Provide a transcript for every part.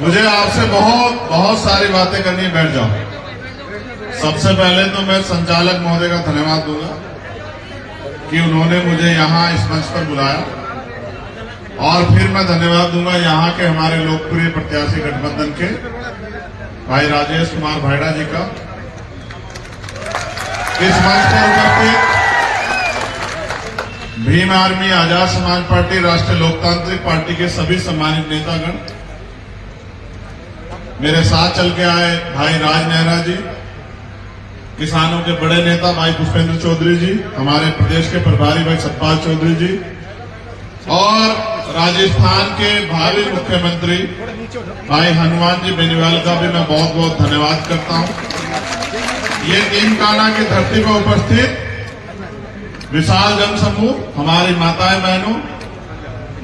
मुझे आपसे बहुत सारी बातें करनी है, बैठ जाओ। सबसे पहले तो मैं संचालक महोदय का धन्यवाद दूंगा कि उन्होंने मुझे यहाँ इस मंच पर बुलाया, और फिर मैं धन्यवाद दूंगा यहाँ के हमारे लोकप्रिय प्रत्याशी गठबंधन के भाई राजेश कुमार भायड़ा जी का। इस मंच पर उपस्थित भीम आर्मी, आजाद समाज पार्टी, राष्ट्रीय लोकतांत्रिक पार्टी के सभी सम्मानित नेतागण, मेरे साथ चल के आए भाई राज नेहरा जी, किसानों के बड़े नेता भाई पुष्पेंद्र चौधरी जी, हमारे प्रदेश के प्रभारी भाई सतपाल चौधरी जी, और राजस्थान के भावी मुख्यमंत्री भाई हनुमान जी बेनीवाल का भी मैं बहुत बहुत धन्यवाद करता हूं। ये नीम काना की धरती पर उपस्थित विशाल जनसमूह, हमारी माताएं बहनों,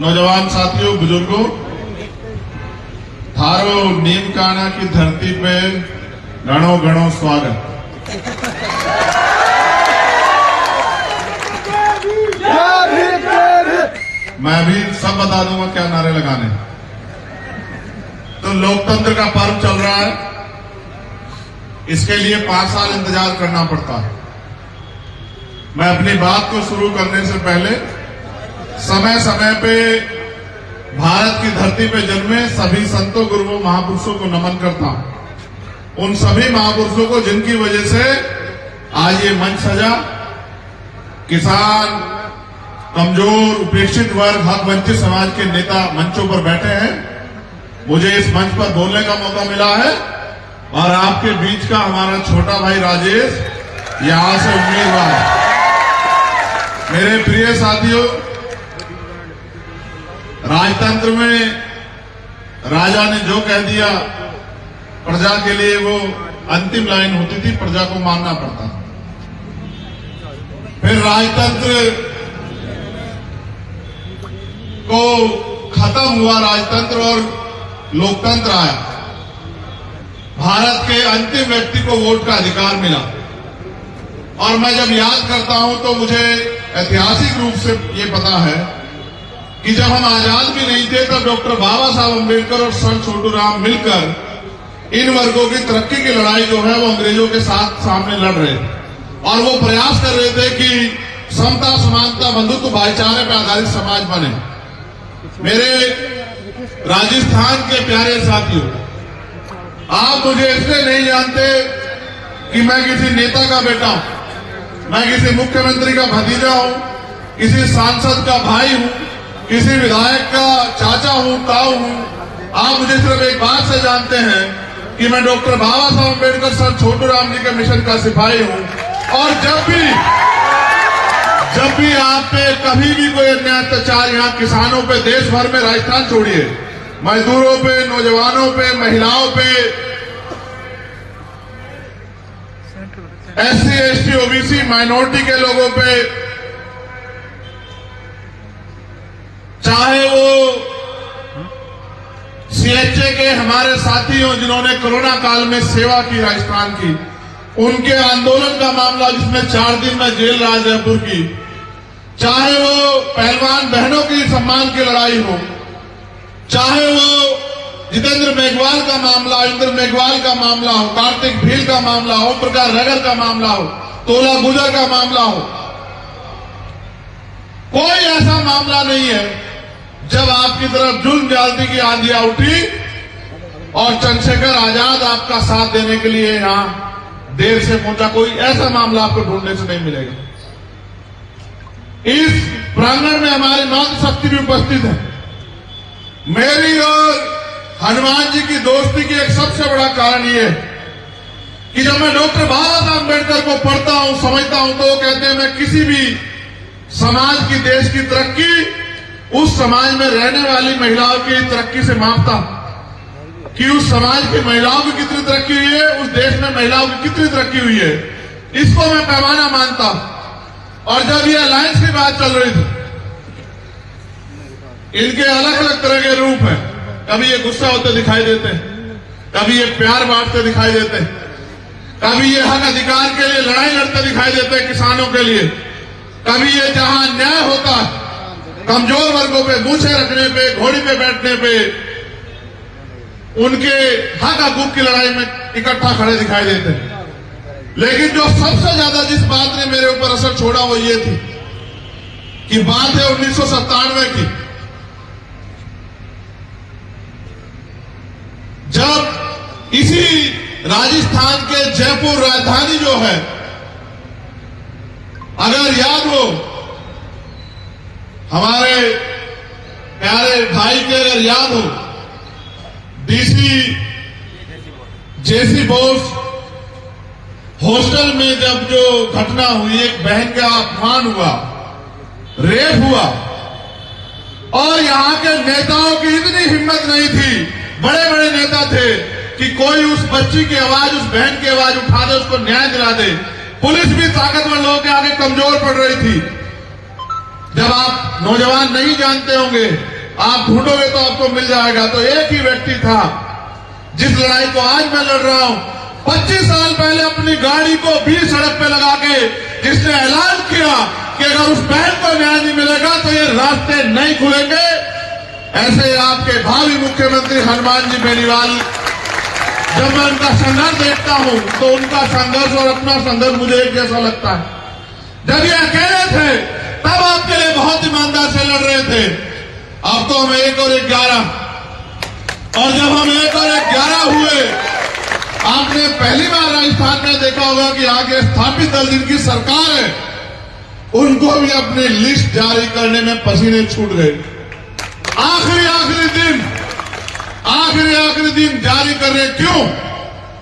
नौजवान साथियों, बुजुर्गों, थारो नीम काना की धरती पे घणो घणो स्वागत। मैं भी सब बता दूंगा क्या नारे लगाने। तो लोकतंत्र का पर्व चल रहा है, इसके लिए 5 साल इंतजार करना पड़ता है। मैं अपनी बात को शुरू करने से पहले समय समय पे भारत की धरती पे जन्मे सभी संतों, गुरुओं, महापुरुषों को नमन करता हूं। उन सभी महापुरुषों को जिनकी वजह से आज ये मंच सजा। किसान, कमजोर, उपेक्षित वर्ग, हक वंचित समाज के नेता मंचों पर बैठे हैं। मुझे इस मंच पर बोलने का मौका मिला है, और आपके बीच का हमारा छोटा भाई राजेश यहां से उम्मीदवार है। मेरे प्रिय साथियों, राजतंत्र में राजा ने जो कह दिया, प्रजा के लिए वो अंतिम लाइन होती थी, प्रजा को मानना पड़ता। फिर राजतंत्र को खत्म हुआ राजतंत्र और लोकतंत्र आया। भारत के अंतिम व्यक्ति को वोट का अधिकार मिला, और मैं जब याद करता हूं तो मुझे ऐतिहासिक रूप से ये पता है कि जब हम आजाद भी नहीं थे तब डॉक्टर बाबा साहब अम्बेडकर और सर छोटू राम मिलकर इन वर्गों की तरक्की की लड़ाई जो है वो अंग्रेजों के साथ सामने लड़ रहे थे, और वो प्रयास कर रहे थे कि समता, समानता, बंधुत्व, भाईचारे पर आधारित समाज बने। मेरे राजस्थान के प्यारे साथियों, आप मुझे इसलिए नहीं जानते कि मैं किसी नेता का बेटा हूं, मैं किसी मुख्यमंत्री का भतीजा हूं, किसी सांसद का भाई हूं, किसी विधायक का चाचा हूं, ताऊ हूं। आप मुझे सिर्फ एक बात से जानते हैं कि मैं डॉक्टर बाबा साहब अम्बेडकर, सर छोटू राम जी के मिशन का सिपाही हूं। और जब भी आप पे कभी भी कोई अन्याय अत्याचार यहाँ किसानों पे, देश भर में, राजस्थान छोड़िए, मजदूरों पे, नौजवानों पे, महिलाओं पे, SC, ST, OBC, माइनॉरिटी के लोगों पे, चाहे वो CHA के हमारे साथी हों जिन्होंने कोरोना काल में सेवा की राजस्थान की, उनके आंदोलन का मामला जिसमें 4 दिन में जेल रहा जयपुर की, चाहे वो पहलवान बहनों की सम्मान की लड़ाई हो, चाहे वो जितेंद्र मेघवाल का मामला, इंद्र मेघवाल का मामला हो, कार्तिक भील का मामला हो, प्रकाश रगर का मामला हो, तोला गुजर का मामला हो, कोई ऐसा मामला नहीं है जब आपकी तरफ जुल्म ज्यादती की आंधियां उठी और चंद्रशेखर आजाद आपका साथ देने के लिए यहां देर से पहुंचा। कोई ऐसा मामला आपको ढूंढने से नहीं मिलेगा। इस प्रांगण में हमारी मातृशक्ति भी उपस्थित है। मेरी और हनुमान जी की दोस्ती की एक सबसे बड़ा कारण ये है कि जब मैं डॉक्टर बाबा साहब अम्बेडकर को पढ़ता हूं, समझता हूं, तो वो कहते हैं मैं किसी भी समाज की, देश की तरक्की उस समाज में रहने वाली महिलाओं की तरक्की से मापता हूं कि उस समाज की महिलाओं की कितनी तरक्की हुई है, उस देश में महिलाओं की कितनी तरक्की हुई है, इसको मैं पैमाना मानता हूं। और जब ये अलायंस की बात चल रही थी, इनके अलग अलग तरह के रूप हैं। कभी ये गुस्सा होते दिखाई देते हैं, कभी ये प्यार बांटते दिखाई देते हैं, कभी ये हक अधिकार के लिए लड़ाई लड़ते दिखाई देते हैं किसानों के लिए, कभी ये जहां न्याय होता है कमजोर वर्गों पे, मूछें रखने पे, घोड़ी पे बैठने पे, उनके हक हकूक की लड़ाई में इकट्ठा खड़े दिखाई देते हैं। लेकिन जो सबसे ज्यादा जिस बात ने मेरे ऊपर असर छोड़ा वो ये थी कि बात है 1997 की, जब इसी राजस्थान के जयपुर राजधानी जो है, अगर याद हो हमारे प्यारे भाई के, अगर याद हो डीसी जेसी बोस हॉस्टल में जब जो घटना हुई, एक बहन का अपमान हुआ, रेप हुआ, और यहां के नेताओं की इतनी हिम्मत नहीं थी, बड़े बड़े नेता थे कि कोई उस बच्ची की आवाज, उस बहन की आवाज उठा दे, उसको न्याय दिला दे। पुलिस भी ताकतवर लोगों के आगे कमजोर पड़ रही थी। जब आप नौजवान नहीं जानते होंगे, आप ढूंढोगे तो आपको मिल जाएगा। तो एक ही व्यक्ति था जिस लड़ाई को आज मैं लड़ रहा हूं, 25 साल पहले अपनी गाड़ी को भी सड़क पे लगा के जिसने ऐलान किया कि अगर उस बहन को न्याय नहीं मिलेगा तो ये रास्ते नहीं खुलेंगे। ऐसे आपके भावी मुख्यमंत्री हनुमान जी बेनीवाल, जब मैं उनका संघर्ष देखता हूं तो उनका संघर्ष और अपना संघर्ष मुझे एक जैसा लगता है। जब ये अकेले थे तब आपके लिए बहुत ईमानदार से लड़ रहे थे। अब तो हम 1 और 11, और जब हम 1 और 11 हुए, आपने पहली बार राजस्थान में देखा होगा कि आगे स्थापित दल जिनकी सरकार है, उनको भी अपनी लिस्ट जारी करने में पसीने छूट गए। आखिरी दिन जारी कर रहे, क्यों?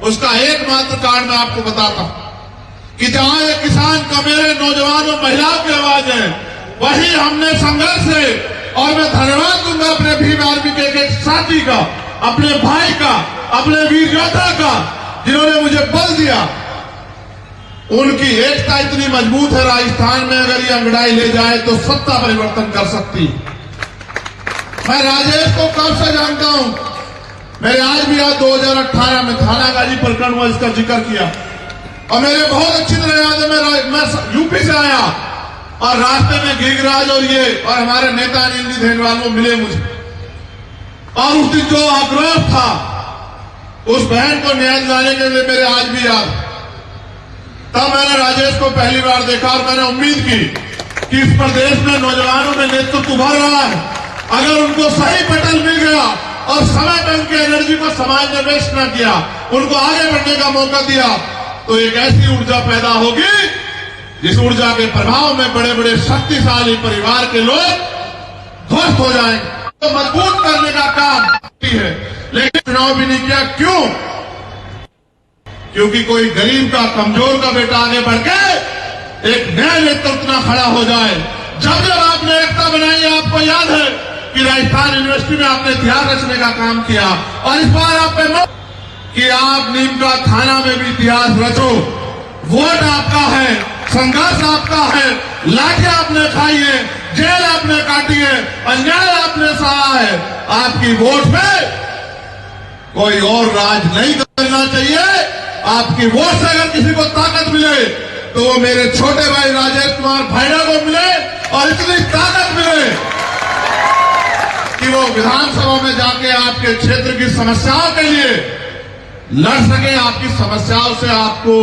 उसका एकमात्र कारण मैं आपको बताता हूं कि जहां ये किसान का, मेरे नौजवानों महिलाओं की आवाज है, वही हमने संघर्ष से, और मैं धन्यवाद दूंगा अपने भीम आर्मी के एक साथी का, अपने भाई का, अपने वीर योद्धा का, जिन्होंने मुझे बल दिया। उनकी एकता इतनी मजबूत है, राजस्थान में अगर ये अंगड़ाई ले जाए तो सत्ता परिवर्तन कर सकती। मैं राजेश को कब से जानता हूं, मेरे आज भी याद 2018 में थानागाजी प्रकरण हुआ, इसका जिक्र किया, और मेरे बहुत अच्छी तरह याद है। मैं यूपी से आया और रास्ते में गिरिराज और ये और हमारे नेता अनिल धेनवाल वो मिले मुझे, और उस दिन जो आक्रोश था उस बहन को न्याय दिलाने के लिए, मेरे आज भी याद। तब मैंने राजेश को पहली बार देखा और मैंने उम्मीद की कि इस प्रदेश में नौजवानों में नेतृत्व उभर रहा है, अगर उनको सही पटल मिल गया और समय पर उनकी एनर्जी को समाज में वेस्ट न किया, उनको आगे बढ़ने का मौका दिया, तो एक ऐसी ऊर्जा पैदा होगी जिस ऊर्जा के प्रभाव में बड़े बड़े शक्तिशाली परिवार के लोग ध्वस्त हो जाएंगे। तो मजबूत करने का काम है, लेकिन चुनाव भी नहीं किया। क्यों? क्योंकि कोई गरीब का, कमजोर का बेटा आगे बढ़ के एक नया नेतृत्व न खड़ा हो जाए। जब जब आपने एकता बनाई, आपको याद है कि राजस्थान यूनिवर्सिटी में आपने इतिहास रचने का काम किया, और इस बार आप पे कि आप नीम का थाना में भी इतिहास रचो। वोट आपका है, संघर्ष आपका है, लाठी आपने खाई है, जेल आपने काटी है, अन्याय आपने सहा है। आपकी वोट में कोई और राज नहीं करना चाहिए। आपकी वोट से अगर किसी को ताकत मिले तो वो मेरे छोटे भाई राजेश कुमार भाईडा को मिले, और इतनी ताकत मिले कि वो विधानसभा में जाके आपके क्षेत्र की समस्याओं के लिए लड़ सके, आपकी समस्याओं से आपको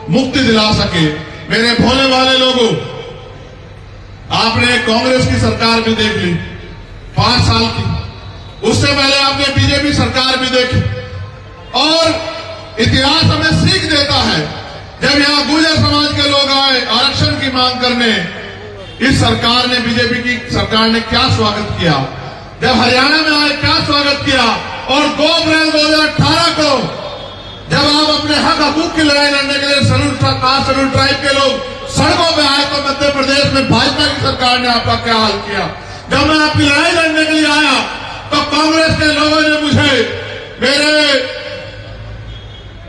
मुक्ति दिला सके। मेरे भोले वाले लोगों, आपने कांग्रेस की सरकार भी देख ली 5 साल की, उससे पहले आपने बीजेपी सरकार भी देखी, और इतिहास हमें सीख देता है। जब यहां गुर्जर समाज के लोग आए आरक्षण की मांग करने, इस सरकार ने, बीजेपी की सरकार ने क्या स्वागत किया। जब हरियाणा में आए क्या स्वागत किया, और 2 अप्रैल 2018 को जब आप अपने हक हकूक की लड़ाई लड़ने के लिए शेड्यूल ट्राइब के लोग सड़कों पे आए, तो मध्य प्रदेश में भाजपा की सरकार ने आपका क्या हाल किया। जब मैं आपकी लड़ाई लड़ने के लिए आया तो कांग्रेस के लोगों ने मुझे मेरे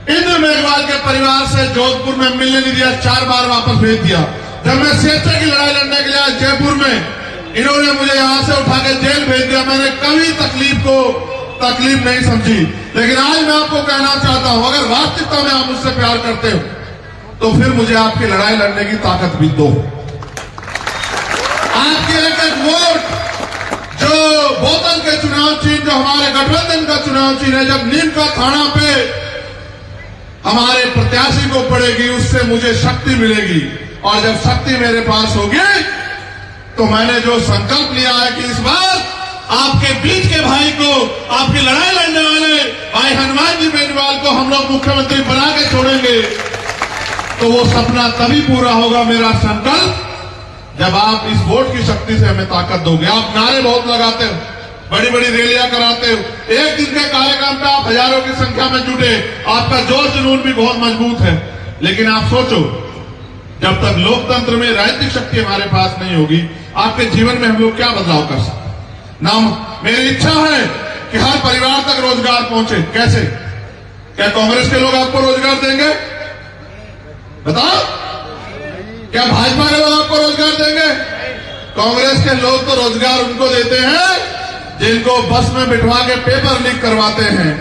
इंद्र मेघवाल के परिवार से जोधपुर में मिलने नहीं दिया, 4 बार वापस भेज दिया। जब मैं स्वेच्छा की लड़ाई लड़ने के लिए आया जयपुर में, इन्होंने मुझे यहां से उठा के जेल भेज दिया। मैंने कभी तकलीफ नहीं समझी। लेकिन आज मैं आपको कहना चाहता हूं, अगर वास्तविकता में आप मुझसे प्यार करते हो तो फिर मुझे आपकी लड़ाई लड़ने की ताकत भी दो। आपकी एक एक वोट, जो बोतल के चुनाव चिन्ह, जो हमारे गठबंधन का चुनाव चुनाव चिन्ह है। जब नीम का थाना पे हमारे प्रत्याशी को पड़ेगी, उससे मुझे शक्ति मिलेगी, और जब शक्ति मेरे पास होगी तो मैंने जो संकल्प लिया है कि इस बार आपके बीच के भाई को, आपकी लड़ाई लड़ने वाले भाई हनुमान जी बेनीवाल को हम लोग मुख्यमंत्री बना के छोड़ेंगे, तो वो सपना तभी पूरा होगा मेरा संकल्प, जब आप इस वोट की शक्ति से हमें ताकत दोगे। आप नारे बहुत लगाते हो, बड़ी बड़ी रैलियां कराते हो, एक दिन के कार्यक्रम पे आप हजारों की संख्या में जुटे, आपका जोश जुनून भी बहुत मजबूत है, लेकिन आप सोचो, जब तक लोकतंत्र में राजनीतिक शक्ति हमारे पास नहीं होगी, आपके जीवन में हम लोग क्या बदलाव कर सकते? ना मेरी इच्छा है कि हर परिवार तक रोजगार पहुंचे। कैसे? क्या कांग्रेस के लोग आपको रोजगार देंगे? बताओ, क्या भाजपा के लोग आपको रोजगार देंगे? कांग्रेस के लोग तो रोजगार उनको देते हैं जिनको बस में बिठवा के पेपर लीक करवाते हैं।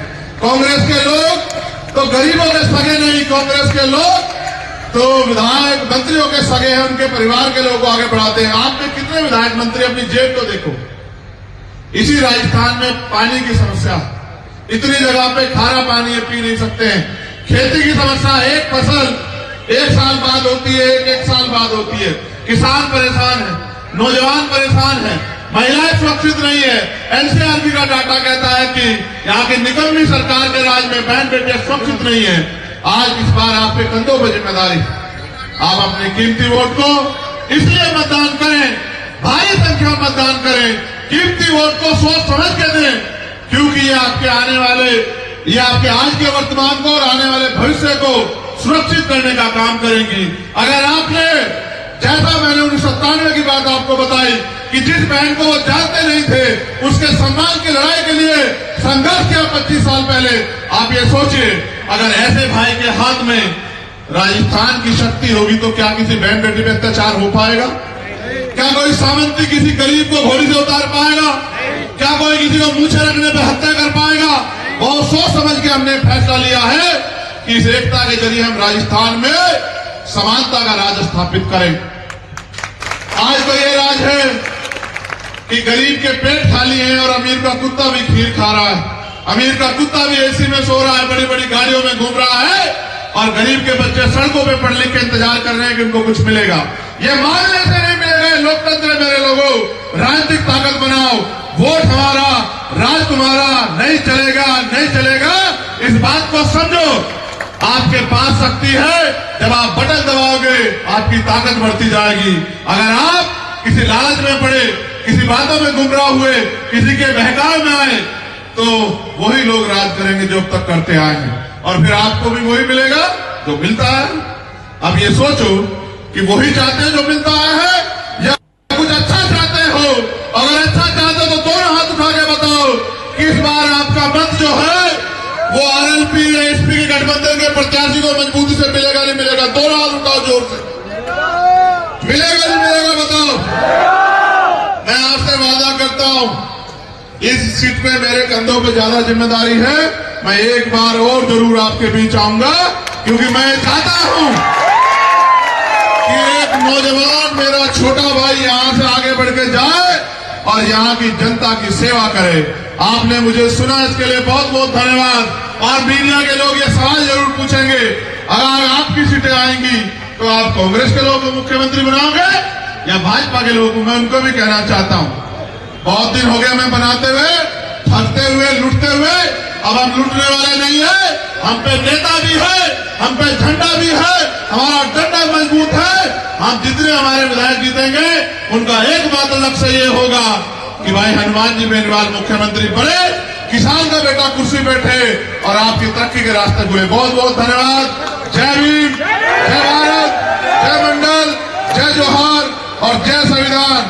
कांग्रेस के लोग तो गरीबों के सगे नहीं, कांग्रेस के लोग तो विधायक मंत्रियों के सगे हैं, उनके परिवार के लोगों को आगे बढ़ाते हैं। आपने कितने विधायक मंत्री, अपनी जेब को देखो। इसी राजस्थान में पानी की समस्या, इतनी जगह पे खारा पानी है, पी नहीं सकते हैं। खेती की समस्या, एक फसल एक साल बाद होती है, एक साल बाद होती है। किसान परेशान है, नौजवान परेशान है, महिलाएं सुरक्षित नहीं है। एनसीआरबी का डाटा कहता है कि यहाँ की निकम्मी सरकार के राज में बहन बेटियां सुरक्षित नहीं है। आज इस बार आपके कंधों पर जिम्मेदारी, आप अपने कीमती वोट को इसलिए मतदान करें, भारी संख्या में मतदान करें, कीमती वोट को सोच समझ के दें, क्योंकि ये आपके आने वाले, ये आपके आज के वर्तमान को और आने वाले भविष्य को सुरक्षित करने का काम करेंगी। अगर आपने, जैसा मैंने 1997 की बात आपको बताई कि जिस बहन को वो जानते नहीं थे, उसके सम्मान की लड़ाई के लिए संघर्ष किया 25 साल पहले, आप ये सोचिए, अगर ऐसे भाई के हाथ में राजस्थान की शक्ति होगी तो क्या किसी बहन बेटी पे अत्याचार हो पाएगा? क्या कोई सामंती किसी गरीब को घोड़ी से उतार पाएगा? क्या कोई किसी को मूछे रखने पर हत्या कर पाएगा? बहुत सोच समझ के हमने फैसला लिया है कि इस एकता के जरिए हम राजस्थान में समानता का राज स्थापित करें। आज तो ये राज है कि गरीब के पेट खाली हैं और अमीर का कुत्ता भी खीर खा रहा है। अमीर का कुत्ता भी एसी में सो रहा है, बड़ी बड़ी गाड़ियों में घूम रहा है, और गरीब के बच्चे सड़कों पे पढ़ लिख के इंतजार कर रहे हैं कि उनको कुछ मिलेगा। ये मानने से नहीं मिलेगा। लोकतंत्र है मेरे लोगों, राजनीतिक ताकत बनाओ, वोट हमारा, राज तुम्हारा, नहीं चलेगा, नहीं चलेगा, इस बात को समझो। आपके पास शक्ति है, जब आप बटन दबाओगे आपकी ताकत बढ़ती जाएगी। अगर आप किसी लालच में पड़े, किसी बातों में गुमराह हुए, किसी के बहकाव में आए, तो वही लोग राज करेंगे जो अब तक करते आए हैं, और फिर आपको भी वही मिलेगा जो मिलता है। अब ये सोचो कि वही चाहते हैं जो मिलता है, या कुछ अच्छा चाहते हो? अगर अच्छा चाहते हो तो दोनों हाथ उठा के बताओ कि इस बार आपका मत जो है वो आरएलपी या एसपी के गठबंधन के प्रत्याशी को मजबूती से मिलेगा, नहीं मिलेगा? दोनों हाथ उठाओ जोर से। मिलेगा नहीं मिलेगा? बताओ। मैं आपसे वादा करता हूं, इस सीट पे मेरे कंधों पे ज्यादा जिम्मेदारी है। मैं एक बार और जरूर आपके बीच आऊंगा, क्योंकि मैं चाहता हूं कि एक नौजवान, मेरा छोटा भाई, यहां से आगे बढ़ के जाए और यहां की जनता की सेवा करे। आपने मुझे सुना, इसके लिए बहुत बहुत धन्यवाद। और मीडिया के लोग ये सवाल जरूर पूछेंगे, अगर आपकी सीटें आएंगी तो आप कांग्रेस के लोगों को मुख्यमंत्री बनाओगे या भाजपा के लोगों को? मैं उनको भी कहना चाहता हूं, बहुत दिन हो गए हमें बनाते हुए, थकते हुए, लुटते हुए। अब हम लुटने वाले नहीं है, हम पे नेता भी है, हम पे झंडा भी है, हमारा डंडा मजबूत है। हम जितने हमारे विधायक जीतेंगे, उनका एकमात्र लक्ष्य ये होगा कि भाई हनुमान जी बेनीवाल मुख्यमंत्री बने, किसान का बेटा कुर्सी बैठे और आपकी तरक्की के रास्ते खुले। बहुत बहुत धन्यवाद। जय भीम, जय भारत, जय मंडल, जय जोहार और जय संविधान।